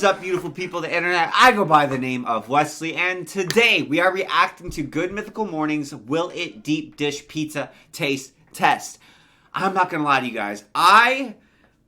is up, beautiful people of the internet? I go by the name of Wesley, and today we are reacting to Good Mythical Morning's Will It Deep Dish Pizza Taste Test. I'm not gonna lie to you guys, I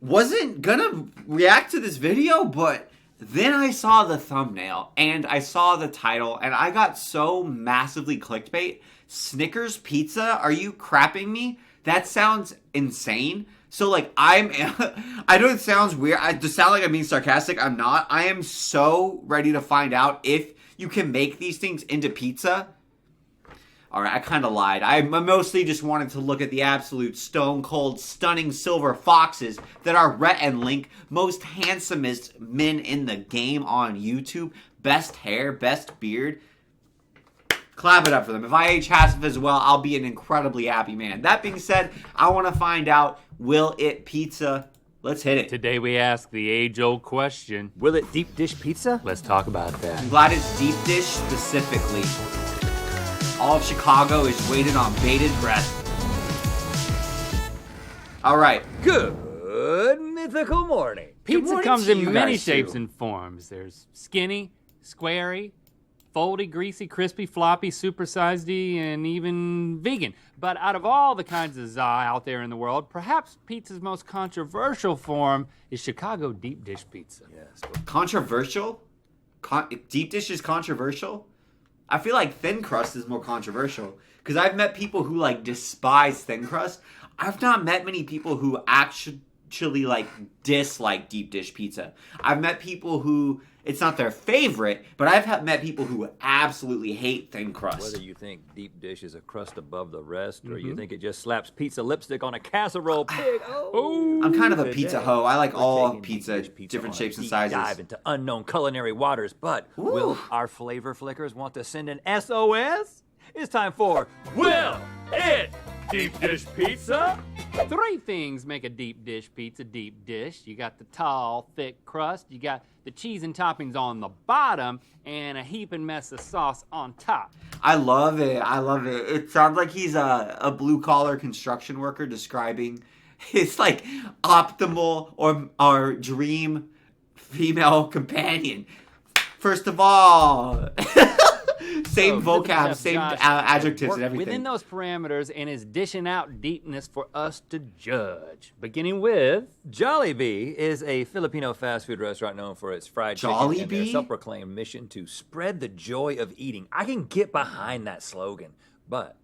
wasn't gonna react to this video, but then I saw the thumbnail, and I saw the title, and I got so massively clickbait. Snickers pizza? Are you crapping me? That sounds insane. So, like, I know it sounds weird. I just sound like I'm being sarcastic. I'm not. I am so ready to find out if you can make these things into pizza. Alright, I kind of lied. I mostly just wanted to look at the absolute stone cold, stunning silver foxes that are Rhett and Link, most handsomest men in the game on YouTube. Best hair, best beard. Clap it up for them. If I age half as well, I'll be an incredibly happy man. That being said, I want to find out, will it pizza? Let's hit it. Today we ask the age-old question, will it deep dish pizza? Let's talk about that. I'm glad it's deep dish specifically. All of Chicago is waiting on bated breath. All right. Good Mythical Morning. Pizza comes in many shapes and forms. There's skinny, squarey, foldy, greasy, crispy, floppy, supersized, and even vegan. But out of all the kinds of za out there in the world, perhaps pizza's most controversial form is Chicago deep dish pizza. Yes. Controversial? Deep dish is controversial? I feel like thin crust is more controversial. Because I've met people who, like, despise thin crust. I've not met many people who actually, like, dislike deep dish pizza. I've met people who... it's not their favorite, but I've met people who absolutely hate thin crust. Whether you think deep dish is a crust above the rest, or you think it just slaps pizza lipstick on a casserole pig. I'm kind of a pizza hoe. I like all pizza, different shapes and sizes. Dive into unknown culinary waters, but will our flavor flickers want to send an SOS? It's time for Will It Deep Dish Pizza? 3 things make a deep dish pizza deep dish. You got the tall, thick crust, you got the cheese and toppings on the bottom, and a heaping mess of sauce on top. I love it. I love it. It sounds like he's a blue-collar construction worker describing his, like, optimal or dream female companion. First of all... same vocab, same adjectives and everything. Within those parameters and is dishing out deepness for us to judge. Beginning with... Jollibee is a Filipino fast food restaurant known for its fried chicken and their self-proclaimed mission to spread the joy of eating. I can get behind that slogan, but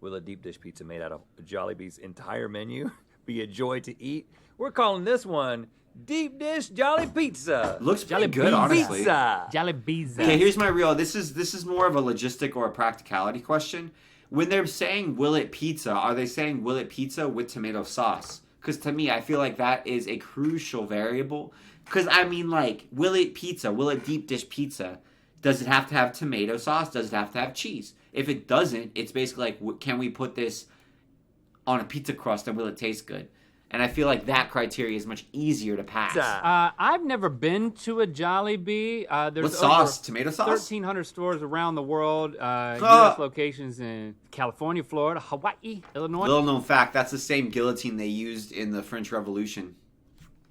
will a deep dish pizza made out of Jollibee's entire menu be a joy to eat? We're calling this one Deep Dish Jolly Pizza. Looks pretty good, honestly. Jollibee. Okay, here's my real. This is more of a logistic or a practicality question. When they're saying will it pizza, are they saying will it pizza with tomato sauce? Because to me, I feel like that is a crucial variable. Because I mean, like, will it pizza? Will it deep dish pizza? Does it have to have tomato sauce? Does it have to have cheese? If it doesn't, it's basically like, can we put this on a pizza crust and will it taste good? And I feel like that criteria is much easier to pass. I've never been to a Jollibee. There's what sauce? Tomato sauce? 1,300 stores around the world. U.S. locations in California, Florida, Hawaii, Illinois. Little known fact, that's the same guillotine they used in the French Revolution.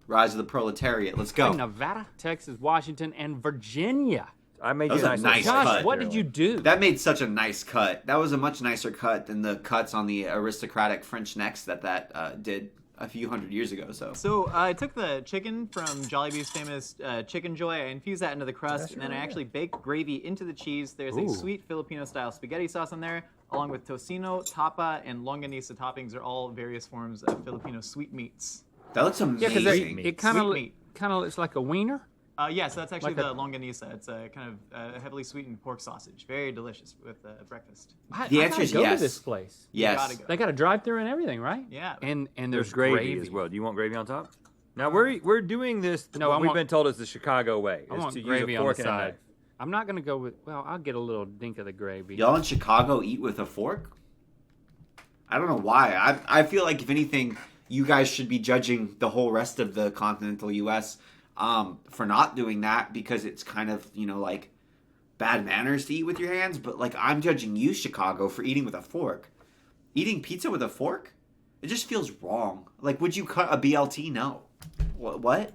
Rise of the proletariat. Let's go. Nevada, Texas, Washington, and Virginia. I made you a nice cut. Josh, what did you do? That made such a nice cut. That was a much nicer cut than the cuts on the aristocratic French necks that did a few hundred years ago. So I took the chicken from Jollibee's famous Chicken Joy. I infused that into the crust, and then I actually baked gravy into the cheese. There's a sweet Filipino-style spaghetti sauce on there, along with tocino, tapa, and longanisa toppings. Are all various forms of Filipino sweetmeats. That looks amazing. Yeah, because it kind of looks like a wiener. Yeah, so that's actually like the longanisa. It's a kind of heavily sweetened pork sausage. Very delicious with breakfast. The answer is yes. Go to this place. Yes. They got a drive-through and everything, right? Yeah. And there's gravy as well. Do you want gravy on top? Now we're doing this. No, we've been told it's the Chicago way. I want gravy on the side. I'm not gonna go with. Well, I'll get a little dink of the gravy. Y'all in Chicago eat with a fork? I don't know why. I feel like if anything, you guys should be judging the whole rest of the continental U.S. For not doing that, because it's kind of, you know, like bad manners to eat with your hands. But like, I'm judging you, Chicago, for eating with a fork. Eating pizza with a fork? It just feels wrong. Like, would you cut a BLT? No. What?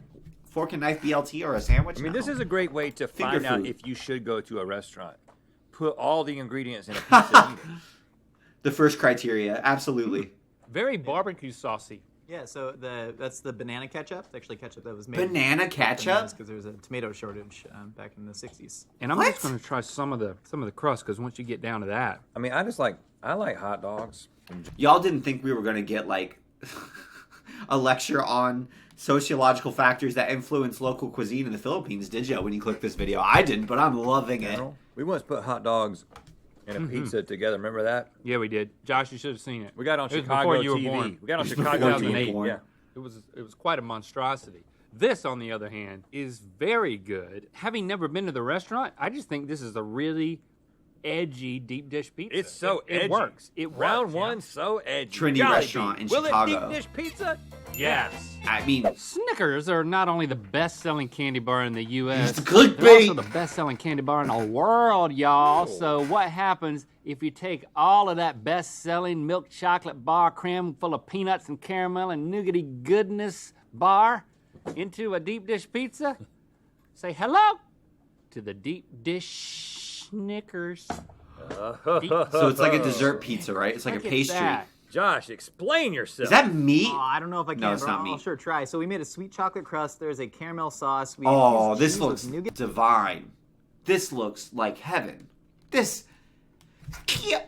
fork and knife BLT or a sandwich? I mean, this No. is a great way to Finger find out food. if you should go to a restaurant. Put all the ingredients in a pizza and eat it. The first criteria, absolutely. Very barbecue saucy. Yeah, so that's the banana ketchup. It's actually ketchup that was made. Banana ketchup? Because there was a tomato shortage back in the 60s. And I'm What? just going to try some of the crust because once you get down to that, I mean, I like hot dogs. Y'all didn't think we were going to get, like, a lecture on sociological factors that influence local cuisine in the Philippines, did you, when you clicked this video? I didn't, but I'm loving it. We once put hot dogs and a pizza together. Remember that? yeah, we did. Josh, you should have seen it. We got on It was Chicago before you were TV. born. We got on It was Chicago before you were TV. born. Yeah. It was quite a monstrosity. This, on the other hand, is very good. Having never been to the restaurant, I just think this is a really edgy deep dish pizza. It's so edgy. It works. It Round works, one, so edgy. Trendy Jollibee. restaurant in Will Chicago. it deep dish pizza? Yes. I mean, Snickers are not only the best-selling candy bar in the U.S., It's clickbait. they're also the best-selling candy bar in the world, y'all. So what happens if you take all of that best-selling milk chocolate bar cram full of peanuts and caramel and nougaty goodness bar into a deep dish pizza? Say hello to the deep dish Snickers. so it's like a dessert pizza, right? It's like Look a at pastry. that. Josh, explain yourself. Is that meat? Oh, I don't know if I can, No, it's but not I'll meat. sure try. So we made a sweet chocolate crust. There's a caramel sauce. We Oh, infused this cheese looks with nougat. divine. This looks like heaven. This. Yeah.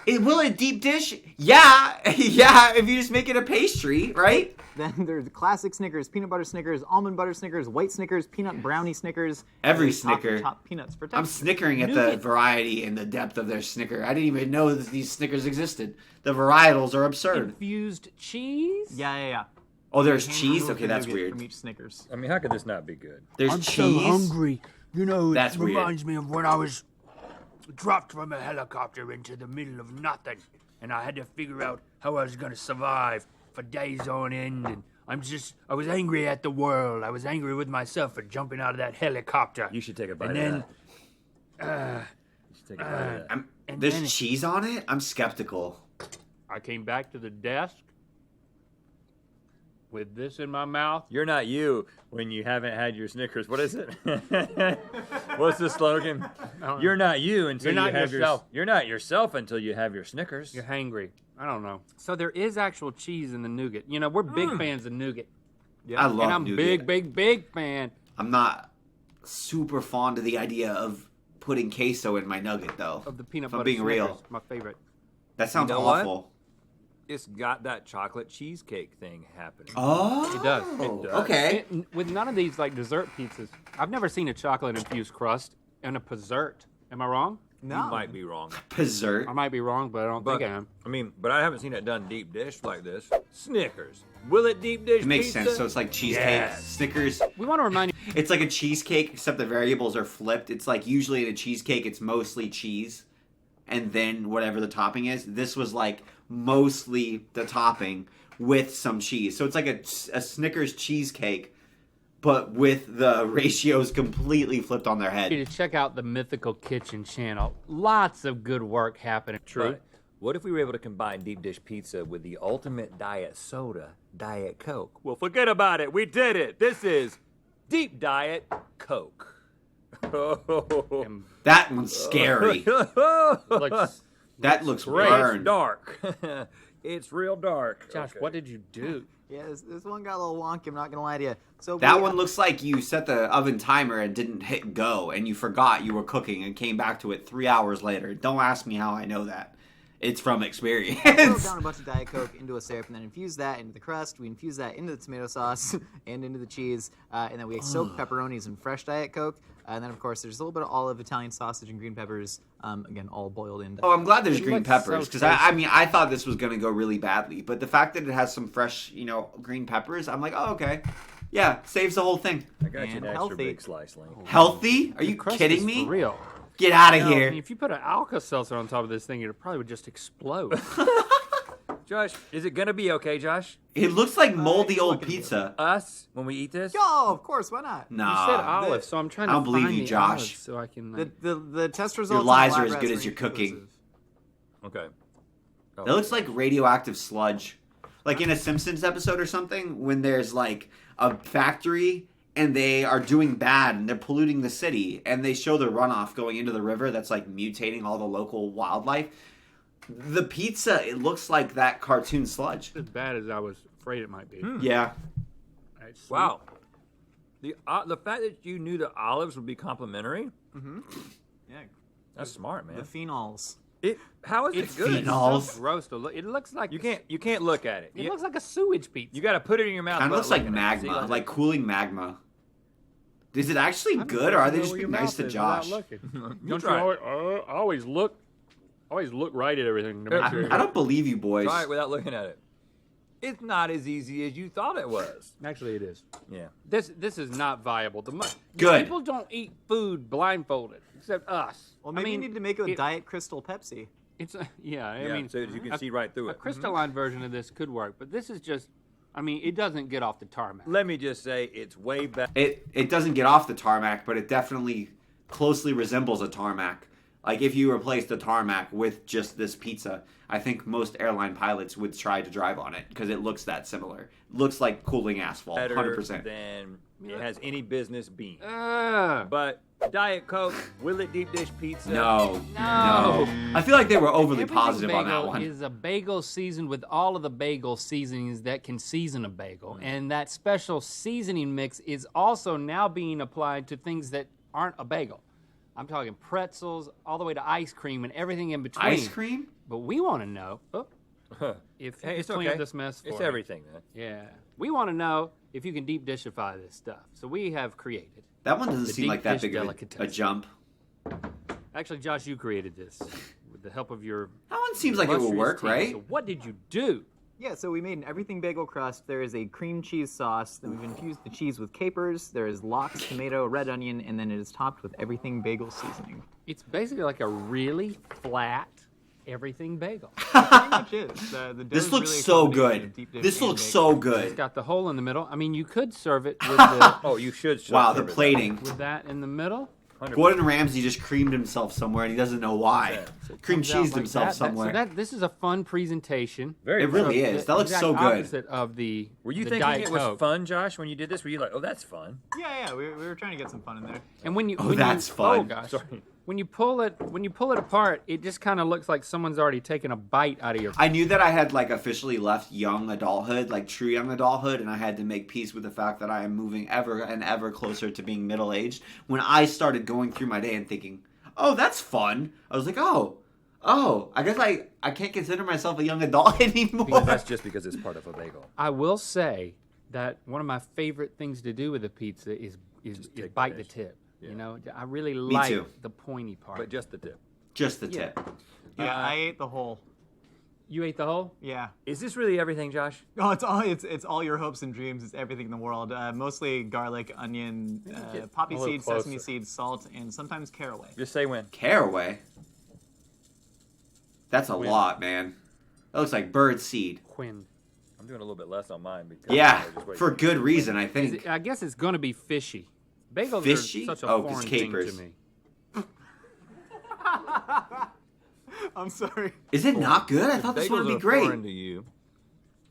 Will it deep dish? Yeah. Yeah, if you just make it a pastry, right? Then there's classic Snickers, peanut butter Snickers, almond butter Snickers, white Snickers, peanut brownie Snickers. Every and top- Snicker. Top peanuts for I'm texture. snickering at the Nougat. variety and the depth of their Snicker. I didn't even know that these Snickers existed. The varietals are absurd. Infused cheese? Yeah. Oh, there's Hand cheese? rolled Okay, that's nougat weird. From each Snickers. I mean, how could this not be good? There's cheese. You know, That's it weird. reminds me of when I was dropped from a helicopter into the middle of nothing, and I had to figure out how I was going to survive for days on end. And I was angry at the world. I was angry with myself for jumping out of that helicopter. You should take a bite And of then, that. You should take a bite of that. and There's then cheese on it? I'm skeptical. I came back to the desk with this in my mouth. You're not you when you haven't had your Snickers. What is it? What's the slogan? You're not you until You're you not have yourself. You're not yourself until you have your Snickers. You're hangry. I don't know. So there is actual cheese in the nougat. You know, we're big fans of nougat. I love And I'm nougat. big fan. I'm not super fond of the idea of putting queso in my nugget, though. Of the peanut If I'm butter being real. Snickers, my favorite. That sounds You know what? awful. It's got that chocolate cheesecake thing happening. Oh, It does. It does. Okay. With none of these like dessert pizzas, I've never seen a chocolate infused crust and a dessert. Am I wrong? No. You might be wrong. Dessert. I might be wrong, but I don't think I am. But I haven't seen it done deep dish like this. Snickers. Will it deep dish It makes pizza? sense. So it's like cheesecake, Yes. Snickers. We want to remind you. It's like a cheesecake, except the variables are flipped. It's like usually in a cheesecake, it's mostly cheese, and then whatever the topping is. This was like mostly the topping with some cheese. So it's like a Snickers cheesecake, but with the ratios completely flipped on their head. To check out the Mythical Kitchen channel. Lots of good work happening. But what if we were able to combine deep dish pizza with the ultimate diet soda, Diet Coke? Well, forget about it. We did it. This is Deep Diet Coke. That one's scary. Looks, That looks It's burned. dark. It's real dark. Josh, Okay. what did you do? Yeah, this one got a little wonky. I'm not gonna lie to you. So That we- one looks like you set the oven timer and didn't hit go, and you forgot you were cooking and came back to it 3 hours later. Don't ask me how I know that. It's from boiled experience. down a bunch of Diet Coke into a syrup and then infuse that into the crust. We infuse that into the tomato sauce and into the cheese. And then we soak pepperonis in fresh Diet Coke. And then, of course, there's a little bit of olive, Italian sausage, and green peppers. Again, all boiled in. Oh, I'm glad there's It green looks peppers so because I mean I thought this was gonna go really badly, but the fact that it has some fresh, green peppers, I'm like, oh okay, yeah, saves the whole thing. I got you And an extra healthy. big slice, Link. Healthy? Are you Crust kidding is me? For real. Get out of No, I mean, here. if you put an Alka-Seltzer on top of this thing, it probably would just explode. Josh, is it gonna be okay, Josh? It looks like moldy it's old looking good. pizza. Us when we eat this? Oh, of course, why not? You Nah. said olive, so I'm trying I to don't believe find you, the Josh. olives so I can. The test results. on lies the are lab as rats good were as your cooking. inconclusive. Okay. That looks like radioactive sludge. Like in a Simpsons episode or something, when there's like a factory and they are doing bad and they're polluting the city, and they show the runoff going into the river that's like mutating all the local wildlife. The pizza, it looks like that cartoon sludge. As bad as I was afraid it might be. Yeah. Wow. The fact that you knew the olives would be complimentary, Yeah. that's smart, man. The phenols. How is it good? phenols. It's so gross to look. It looks like You can't look at it. It looks like a sewage pizza. You got to put it in your mouth. Kind of looks without like looking at it. See, magma, like cooling magma. Is it actually good, or are they just being nice to Josh? Don't you try it. always look right at everything to make sure. I don't believe you, boys. Try it without looking at it. It's not as easy as you thought it was. Actually, it is. Yeah. This is not viable. Good. People don't eat food blindfolded, except us. Well, maybe you need to make it with Diet Crystal Pepsi. It's I I mean, so you can see right through a it. crystalline version of this could work, but this is just. I mean, it doesn't get off the tarmac. Let me just say, it's way better. It doesn't get off the tarmac, but it definitely closely resembles a tarmac. Like if you replace the tarmac with just this pizza, I think most airline pilots would try to drive on it because it looks that similar. Looks like cooling asphalt, Better 100%. than it has any business being. Ugh. But Diet Coke, will it deep dish pizza? No. No. I feel like they were overly Everything positive on that bagel one. is a bagel seasoned with all of the bagel seasonings that can season a bagel. And that special seasoning mix is also now being applied to things that aren't a bagel. I'm talking pretzels all the way to ice cream and everything in between. Ice cream? But we want to know if you Hey, it's can clean okay. up this mess for It's me. everything, man. Yeah. We want to know if you can deep dishify this stuff. So we have created. That one doesn't The seem deep like that dish big of a delicatessen. jump. Actually, Josh, you created this with the help of your. That one seems like it will illustrious work, team. right? So what did you do? Yeah, so we made an everything bagel crust. There is a cream cheese sauce. Then we've infused the cheese with capers. There is lox, tomato, red onion, and then it is topped with everything bagel seasoning. It's basically like a really flat everything bagel. Pretty much is. The dough This is looks really a so combination good. of deep dish This and looks bagel. so It's good. got the hole in the middle. I mean, you could serve it with, the, Oh, you should. Wow, the serve it. plating. with that in the middle. 100%. Gordon Ramsay just creamed himself somewhere and he doesn't know why. Cream Comes out cheesed like himself that. somewhere. This is a fun presentation. Very It really fun. is. That looks Exact so good. Opposite of the. Were you the thinking Diet it was Coke. fun, Josh, when you did this? Were you like, oh, that's fun? Yeah, we were trying to get some fun in there. And when you that's fun. Oh gosh. Sorry. When you pull it apart, it just kind of looks like someone's already taken a bite out of your. I knew that I had like officially left young adulthood, like true young adulthood, and I had to make peace with the fact that I am moving ever and ever closer to being middle-aged. When I started going through my day and thinking, oh, that's fun, I was like, oh, I guess I can't consider myself a young adult anymore. Well, that's just because it's part of a bagel. I will say that one of my favorite things to do with a pizza is take bite the the dish. tip. Yeah. You know, I really like too. the pointy part. But just the tip. Just the Yeah. tip. Yeah, I ate the whole. You ate the whole? Yeah. Is this really everything, Josh? Oh, it's all your hopes and dreams. It's everything in the world. Mostly garlic, onion, poppy a little seeds, sesame closer. seeds, salt, and sometimes caraway. Just say when. Caraway? That's a lot, man. That looks like bird seed. Quinn. I'm doing a little bit less on mine because Yeah, I just wait for good reason, I think. I guess it's going to be fishy. Bagels Fishy? are such a Oh, 'cause foreign thing capers. to me. I'm sorry. Is it not good? I thought this one bagels would be are great. foreign to you.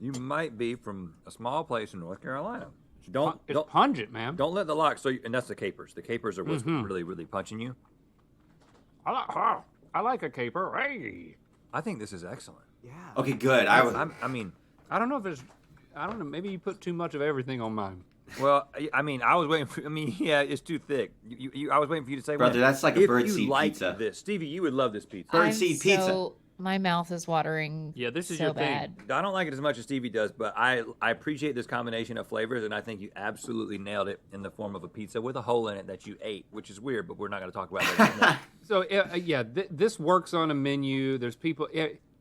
You might be from a small place in North Carolina. So It's pungent, man. don't let the lock. And that's the capers. The capers are what's really, really punching you. I like a caper. Hey. I think this is excellent. Yeah. Okay, good. I mean, I don't know if it's. I don't know. Maybe you put too much of everything on mine. well, I was waiting for. Yeah, it's too thick. I was waiting for you to say, Brother, when. that's like a If birdseed you like pizza. This, Stevie, you would love this pizza. Bird I'm seed pizza. so- my mouth is watering. Yeah, this is so your thing. bad. I don't like it as much as Stevie does, but I appreciate this combination of flavors, and I think you absolutely nailed it in the form of a pizza with a hole in it that you ate, which is weird, but we're not going to talk about that. So this works on a menu. There's people.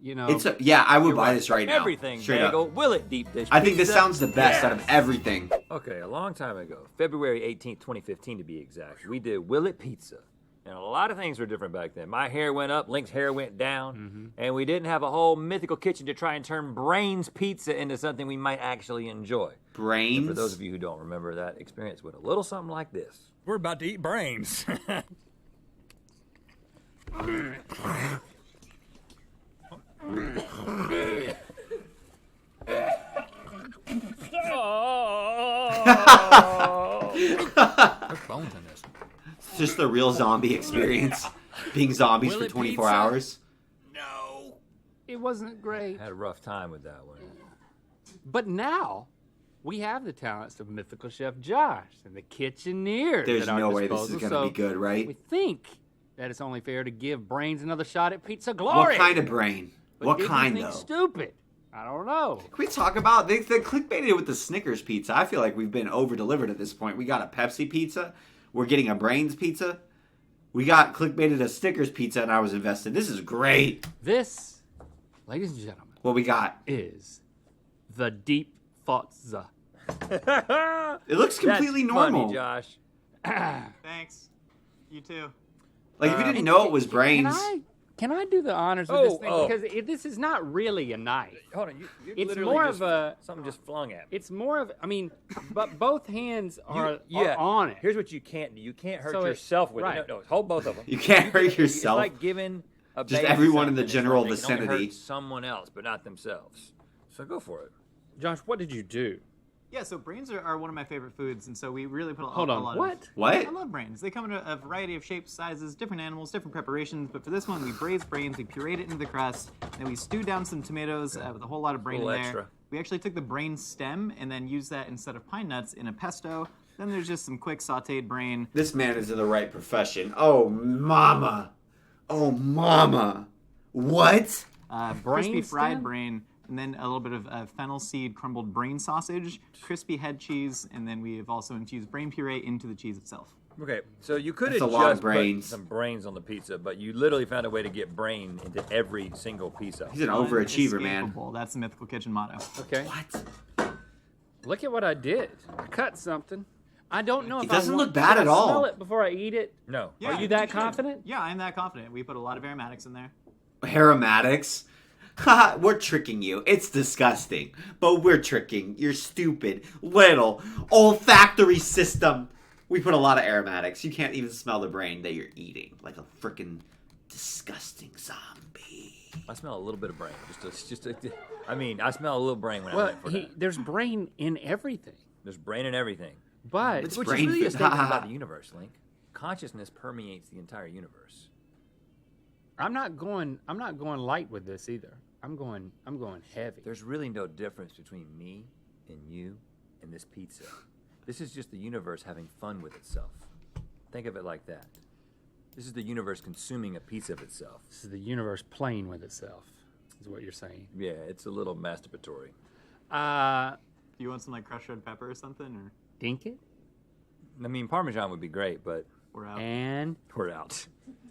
You know. I would buy this right now. Everything, Straight bagel. up. Will it deep dish I think this pizza? sounds the best out of Yes. everything. Okay, a long time ago, February 18th, 2015 to be exact, we did Will It Pizza. And a lot of things were different back then. My hair went up, Link's hair went down, and we didn't have a whole mythical kitchen to try and turn Brains Pizza into something we might actually enjoy. Brains? And for those of you who don't remember, that experience went a little something like this. We're about to eat brains. bones in this. It's just the real zombie experience. Being zombies for 24 hours. No. It wasn't great. I had a rough time with that one. But now, we have the talents of mythical chef Josh and the Kitcheneers There's at our no way this disposal, is going to be good, right? We think that it's only fair to give Brains another shot at pizza glory. What kind of brain? But What did kind, you though? think stupid? I don't know. Can we talk about, they clickbaited it with the Snickers pizza. I feel like we've been over-delivered at this point. We got a Pepsi pizza. We're getting a Brains pizza. We got clickbaited a Snickers pizza, and I was invested. This is great. This, ladies and gentlemen, What we got? is the Deep Thoughts. It looks completely That's normal. Funny, Josh. Thanks. You too. Like, if you didn't know it was Brains. Can I do the honors with this thing? Because this is not really a knife. Hold on, you It's literally more just, of a... something just flung at me. It's more of... I mean, but both hands are Yeah. on it. Here's what you can't do. You can't hurt So yourself with right. it. No, hold both of them. You can't hurt yourself. It's like giving a Just baby everyone in the something. It's general like they can only vicinity. hurt someone else, but not themselves. So go for it. Josh, what did you do? Yeah, so brains are one of my favorite foods, and so we really put a Hold on, lot what? of... What? I love brains. They come in a variety of shapes, sizes, different animals, different preparations, but for this one, we braised brains, we pureed it into the crust, then we stewed down some tomatoes with a whole lot of brain in Little there. extra. We actually took the brain stem and then used that instead of pine nuts in a pesto. Then there's just some quick sauteed brain. This man is in the right profession. Oh, mama. Oh, mama. What? Crispy fried stem? brain, and then a little bit of fennel seed crumbled brain sausage, crispy head cheese, and then we have also infused brain puree into the cheese itself. Okay, so you could That's have a lot of just put brains. some brains on the pizza, but you literally found a way to get brain into every single piece of He's it. an overachiever, man. Unescapable. That's the Mythical Kitchen motto. Okay. What? Look at what I did. I cut something. I don't know if It doesn't I want look bad to at all. smell it before I eat it. No. Yeah, Are you that should. confident? Yeah, I'm that confident. We put a lot of aromatics in there. Aromatics? Haha, we're tricking you. It's disgusting. But we're tricking your stupid, little, olfactory system. We put a lot of aromatics. You can't even smell the brain that you're eating. Like a freaking disgusting zombie. I smell a little bit of brain. I smell a little brain when I Well, went for that. there's brain in everything. There's brain in everything. But It's Which brain is really a food. statement about the universe, Link. Consciousness permeates the entire universe. I'm not going light with this either. I'm going heavy. There's really no difference between me and you and this pizza. This is just the universe having fun with itself. Think of it like that. This is the universe consuming a piece of itself. This is the universe playing with itself, is what you're saying. Yeah, it's a little masturbatory. Do you want some like crushed red pepper or something, or Dink it I mean, Parmesan would be great, but we're out? and we're out.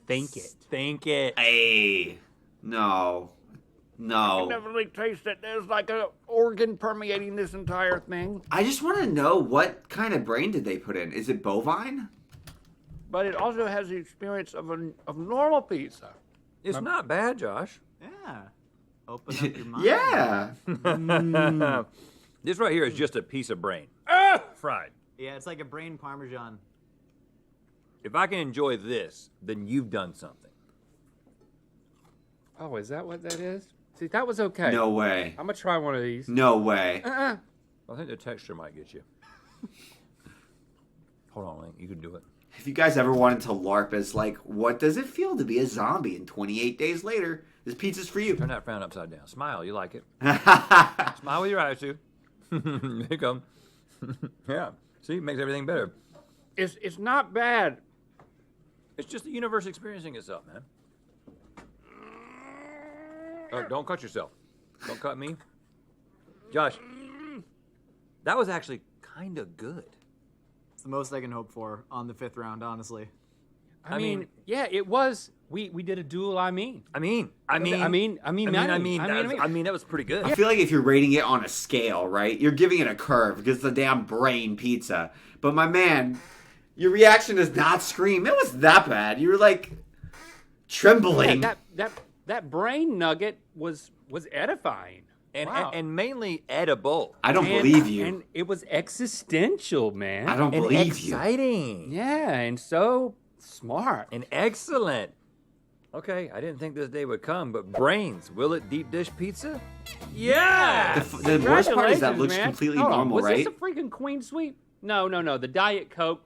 think it. Think it. Hey. No. No. Never really tasted. There's like an organ permeating this entire thing. I just want to know what kind of brain did they put in? Is it bovine? But it also has the experience of normal pizza. It's not bad, Josh. Yeah. Open up your mind. Yeah. This right here is just a piece of brain. Fried. Yeah, it's like a brain parmesan. If I can enjoy this, then you've done something. Oh, is that what that is? See, that was okay. No way. I'm gonna try one of these. No way. I think the texture might get you. Hold on, Link. You can do it. If you guys ever wanted to LARP as like, what does it feel to be a zombie? And 28 days later, this pizza's for you. Turn that frown upside down. Smile. You like it. Smile with your eyes, too. There you go. Yeah. See, it makes everything better. It's not bad. It's just the universe experiencing itself, man. Don't cut yourself. Don't cut me. Josh, that was actually kind of good. It's the most I can hope for on the 5th round, honestly. I mean, yeah, it was. We did a duel. I mean, that was pretty good. I feel like if you're rating it on a scale, right, you're giving it a curve because it's a damn brain pizza. But my man, your reaction does not scream. It was that bad. You were like trembling. Yeah, that brain nugget was edifying. And, Wow. and mainly edible. I don't believe you. And it was existential, man. I don't And believe you. exciting. Yeah, and so smart. And excellent. Okay, I didn't think this day would come, but brains, will it deep dish pizza? Yeah! The worst part is that Congratulations, looks man. completely Hold on, normal, was right? this a freaking queen sweep? No. The Diet Coke.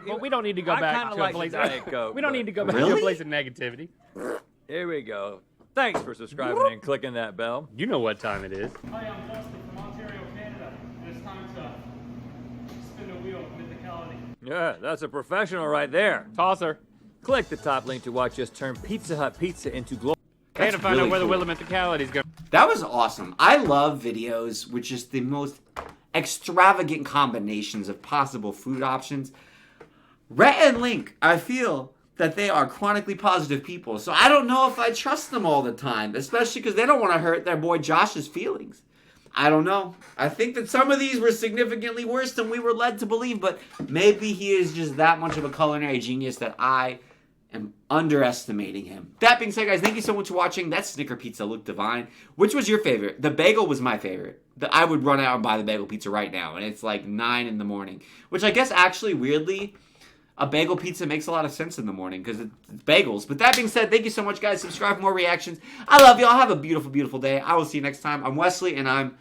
Well, we don't need to go back kinda to like a place. the Diet Coke, We don't but- need to go back to Really? a place of negativity. Here we go. Thanks for subscribing and clicking that bell. You know what time it is. Hi, I'm Wesley from Ontario, Canada, and it's time to spin the wheel of mythicality. Yeah, that's a professional right there. Tosser. Click the top link to watch us turn Pizza Hut pizza into glory. And to find really out where cool. the Wheel of Mythicality is going. That was awesome. I love videos with just the most extravagant combinations of possible food options. Rhett and Link, I feel that they are chronically positive people, so I don't know if I trust them all the time, especially because they don't want to hurt their boy Josh's feelings. I don't know. I think that some of these were significantly worse than we were led to believe, but maybe he is just that much of a culinary genius that I am underestimating him. That being said, guys, thank you so much for watching. That Snicker pizza looked divine. Which was your favorite? The bagel was my favorite. I would run out and buy the bagel pizza right now, and it's like 9 in the morning. Which I guess actually, weirdly, a bagel pizza makes a lot of sense in the morning because it's bagels. But that being said, thank you so much, guys. Subscribe for more reactions. I love y'all. Have a beautiful, beautiful day. I will see you next time. I'm Wesley, and I'm